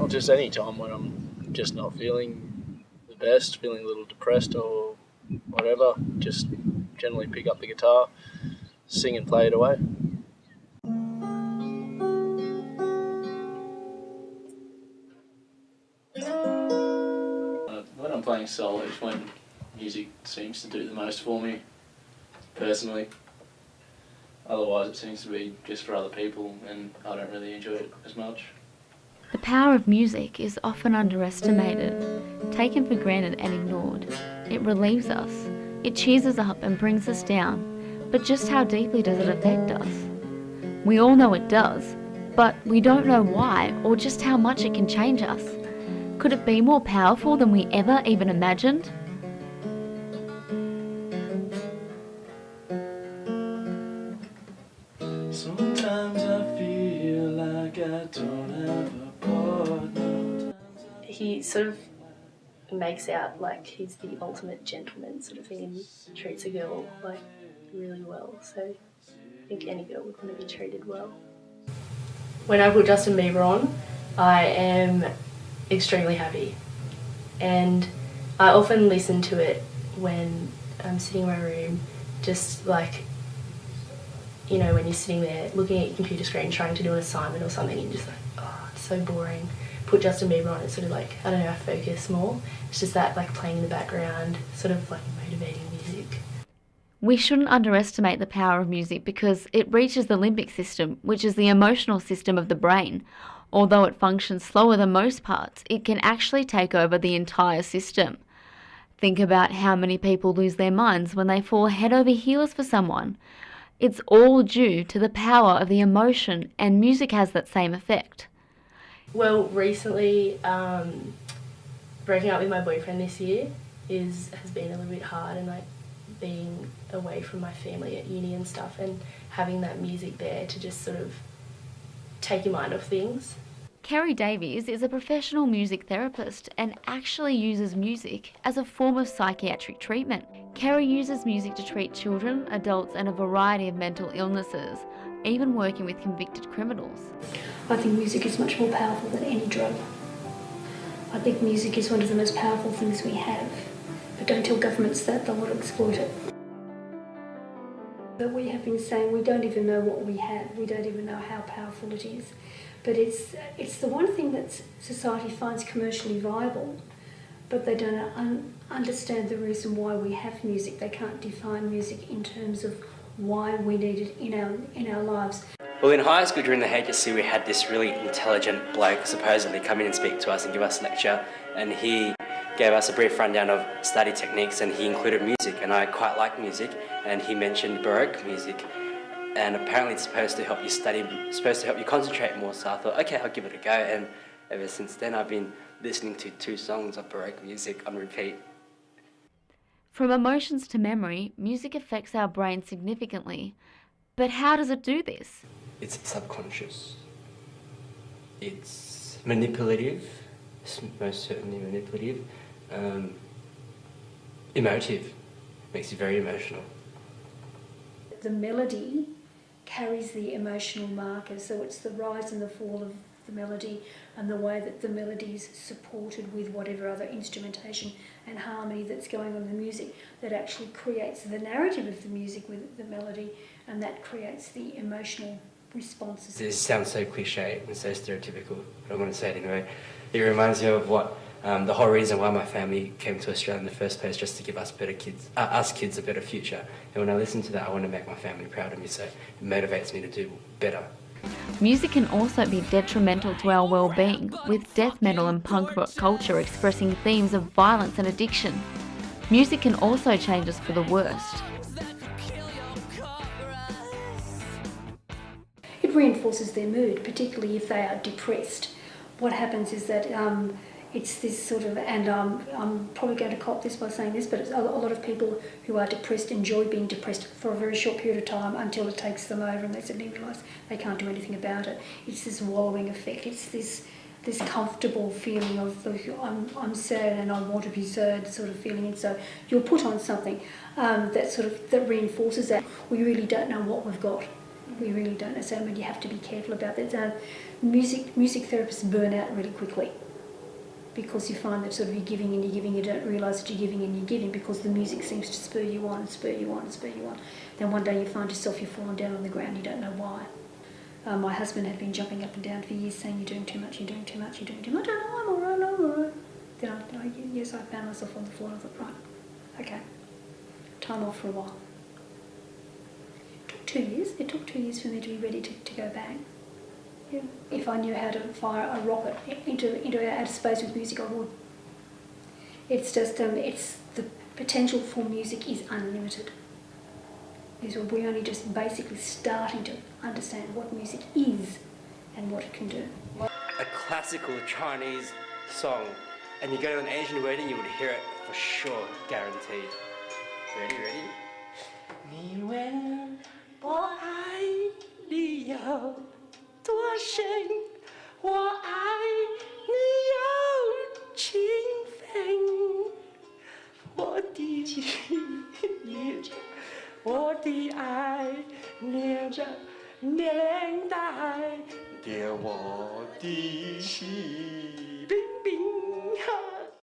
or just any time when I'm just not feeling the best, feeling a little depressed or whatever, just generally pick up the guitar, sing and play it away. When I'm playing solo is when music seems to do the most for me, personally. Otherwise it seems to be just for other people and I don't really enjoy it as much. The power of music is often underestimated, taken for granted and ignored. It relieves us, it cheers us up and brings us down, but just how deeply does it affect us? We all know it does, but we don't know why or just how much it can change us. Could it be more powerful than we ever even imagined? Sometimes I feel like I don't have a partner. He sort of makes out like he's the ultimate gentleman sort of thing and treats a girl like really well. So I think any girl would want to be treated well. When I put Justin Bieber on, I am extremely happy, and I often listen to it when I'm sitting in my room, just like, you know, when you're sitting there looking at your computer screen trying to do an assignment or something and just like, oh, it's so boring. Put Justin Bieber on, it's sort of like, I don't know, I focus more. It's just that like playing in the background, sort of like motivating music. We shouldn't underestimate the power of music because it reaches the limbic system, which is the emotional system of the brain. Although it functions slower than most parts, it can actually take over the entire system. Think about how many people lose their minds when they fall head over heels for someone. It's all due to the power of the emotion, and music has that same effect. Well, recently, breaking up with my boyfriend this year has been a little bit hard, and like being away from my family at uni and stuff, and having that music there to just sort of take your mind off things. Kerry Davies is a professional music therapist and actually uses music as a form of psychiatric treatment. Kerry uses music to treat children, adults and a variety of mental illnesses, even working with convicted criminals. I think music is much more powerful than any drug. I think music is one of the most powerful things we have. But don't tell governments that, they'll want to exploit it. But we have been saying we don't even know what we have. We don't even know how powerful it is. But it's the one thing that society finds commercially viable, but they don't understand the reason why we have music. They can't define music in terms of why we need it in our lives. Well, in high school during the HSC we had this really intelligent bloke supposedly come in and speak to us and give us a lecture, and he gave us a brief rundown of study techniques, and he included music, and I quite like music, and he mentioned Baroque music, and apparently it's supposed to help you study, supposed to help you concentrate more, so I thought, okay, I'll give it a go, and ever since then I've been listening to 2 songs of Baroque music on repeat. From emotions to memory, music affects our brain significantly. But how does it do this? It's subconscious. It's manipulative, it's most certainly manipulative. Emotive, makes you very emotional. The melody carries the emotional marker, so it's the rise and the fall of the melody and the way that the melody is supported with whatever other instrumentation and harmony that's going on in the music that actually creates the narrative of the music with the melody, and that creates the emotional responses. This sounds so cliche and so stereotypical, but I'm going to say it anyway. It reminds me of what the whole reason why my family came to Australia in the first place, just to give us us kids a better future. And when I listen to that, I want to make my family proud of me, so it motivates me to do better. Music can also be detrimental to our well-being, with death metal and punk rock culture expressing themes of violence and addiction. Music can also change us for the worst. It reinforces their mood, particularly if they are depressed. What happens is that it's this sort of, and I'm probably going to cop this by saying this, but a lot of people who are depressed enjoy being depressed for a very short period of time until it takes them over and they suddenly realise they can't do anything about it. It's this wallowing effect. It's this comfortable feeling of I'm sad and I want to be sad sort of feeling, and so you'll put on something that reinforces that. We really don't know what we've got. We really don't understand, but you have to be careful about that. Music therapists burn out really quickly because you find that sort of you're giving and you're giving, you don't realise that you're giving and you're giving because the music seems to spur you on and spur you on and spur you on. Then one day you find yourself, you're falling down on the ground, you don't know why. My husband had been jumping up and down for years saying, you're doing too much, you're doing too much, you're doing too much. I know, I'm all right, I'm all right. Then yes, I found myself on the floor and I thought, right, okay, time off for a while. It took 2 years. It took 2 years for me to be ready to go back. Yeah. If I knew how to fire a rocket into outer space with music, I would. It's just, it's the potential for music is unlimited. We're only just basically starting to understand what music is and what it can do. A classical Chinese song, and you go to an Asian wedding, you would hear it for sure, guaranteed. Ready? 你问我爱你有多深，我爱你有情分，我的情意，我的爱连着年代，连我的心。